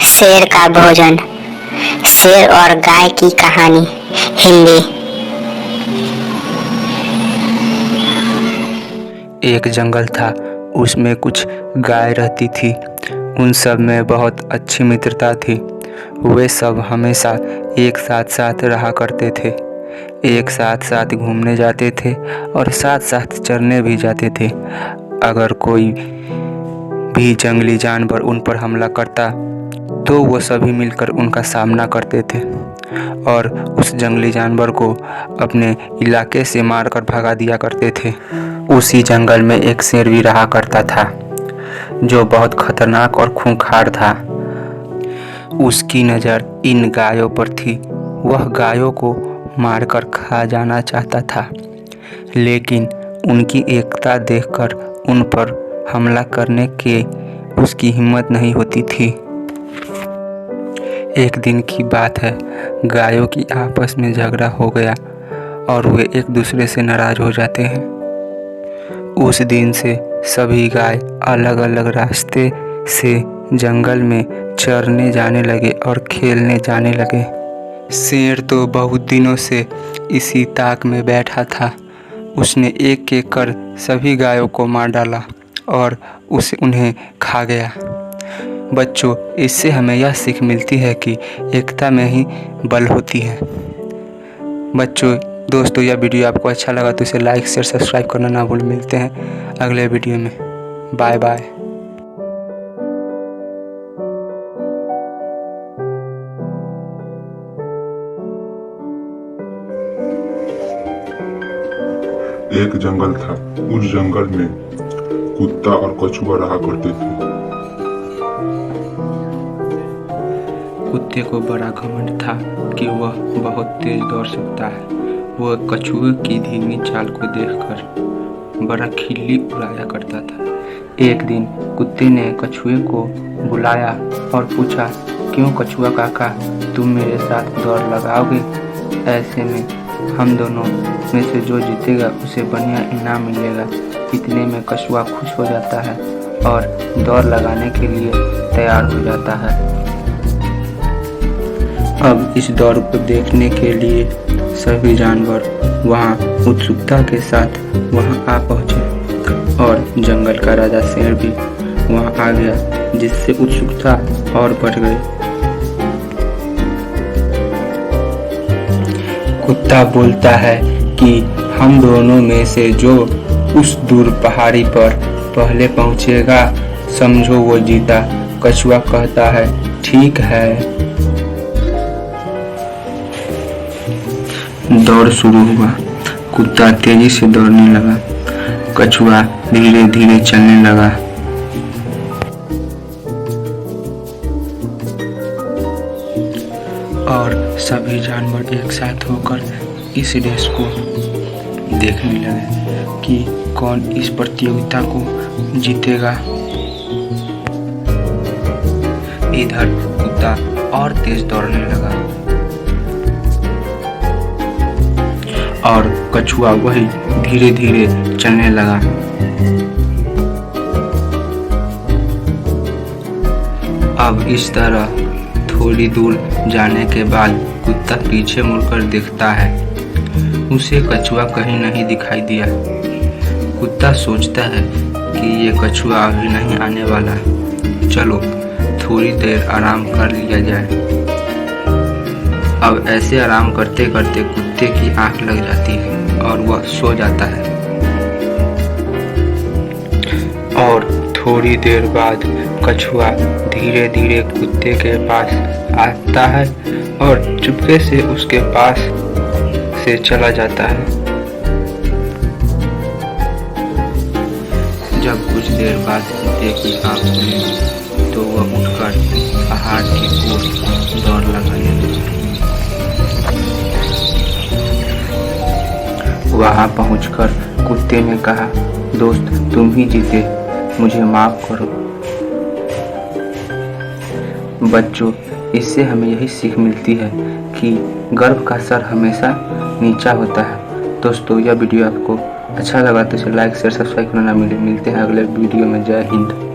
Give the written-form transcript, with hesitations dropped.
शेर का भोजन, शेर और गाय की कहानी। हिंदी। एक जंगल था, उसमें कुछ गाय रहती थी। उन सब में बहुत अच्छी मित्रता थी। वे सब हमेशा एक साथ रहा करते थे, एक साथ घूमने जाते थे और साथ चरने भी जाते थे। अगर कोई भी जंगली जानवर उन पर हमला करता तो वो सभी मिलकर उनका सामना करते थे और उस जंगली जानवर को अपने इलाके से मारकर भगा दिया करते थे। उसी जंगल में एक शेर भी रहा करता था जो बहुत खतरनाक और खूंखार था। उसकी नज़र इन गायों पर थी। वह गायों को मारकर खा जाना चाहता था, लेकिन उनकी एकता देखकर उन पर हमला करने के उसकी हिम्मत नहीं होती थी। एक दिन की बात है, गायों की आपस में झगड़ा हो गया और वे एक दूसरे से नाराज हो जाते हैं। उस दिन से सभी गाय अलग अलग रास्ते से जंगल में चरने जाने लगे और खेलने जाने लगे। शेर तो बहुत दिनों से इसी ताक में बैठा था। उसने एक एक कर सभी गायों को मार डाला और उन्हें खा गया। बच्चों, इससे हमें यह सीख मिलती है कि एकता में ही बल होती है। दोस्तों, यह वीडियो आपको अच्छा लगा तो इसे लाइक शेयर सब्सक्राइब करना ना भूलें। मिलते हैं अगले वीडियो में। Bye bye. एक जंगल था। उस जंगल में कुत्ता और कछुआ रहा करते थे। कुत्ते को बड़ा घमंड था कि वह बहुत तेज दौड़ सकता है। वह कछुए की धीमी चाल को देखकर बड़ा खिल्ली उड़ाया करता था। एक दिन कुत्ते ने कछुए को बुलाया और पूछा, क्यों कछुआ काका, तुम मेरे साथ दौड़ लगाओगे? ऐसे में हम दोनों में से जो जीतेगा उसे बढ़िया इनाम मिलेगा। इतने में कछुआ खुश हो जाता है और दौड़ लगाने के लिए तैयार हो जाता है। अब इस दौड़ को देखने के लिए सभी जानवर वहां उत्सुकता के साथ वहां आ पहुंचे और जंगल का राजा शेर भी वहां आ गया, जिससे उत्सुकता और बढ़ गई। कुत्ता बोलता है कि हम दोनों में से जो उस दूर पहाड़ी पर पहले पहुंचेगा समझो वो जीता। कछुआ कहता है, ठीक है। दौड़ शुरू हुआ। कुत्ता तेजी से दौड़ने लगा, कछुआ धीरे धीरे चलने लगा। और सभी जानवर एक साथ होकर इस रेस को देखने लगे कि कौन इस प्रतियोगिता को जीतेगा। इधर कुत्ता और तेज दौड़ने लगा और कछुआ वही धीरे धीरे चलने लगा। अब इस तरह थोड़ी दूर जाने के बाद कुत्ता पीछे मुड़कर देखता है। उसे कछुआ कहीं नहीं दिखाई दिया। कुत्ता सोचता है कि ये कछुआ अभी नहीं आने वाला, चलो थोड़ी देर आराम कर लिया जाए। अब ऐसे आराम करते करते कुत्ते की आंख लग जाती है और वह सो जाता है। और थोड़ी देर बाद कछुआ धीरे धीरे कुत्ते के पास आता है और चुपके से उसके पास से चला जाता है। जब कुछ देर बाद कुत्ते की आंख खुली तो वह उठकर पहाड़ की ओर दौड़ लगाने लगा। वहां पहुंचकर कुत्ते ने कहा, दोस्त तुम ही जीते, मुझे माफ करो। बच्चों, इससे हमें यही सीख मिलती है कि गर्व का सर हमेशा नीचा होता है। दोस्तों, यह वीडियो आपको अच्छा लगा तो इसे लाइक शेयर सब्सक्राइब करना ना मिलते हैं अगले वीडियो में। जय हिंद।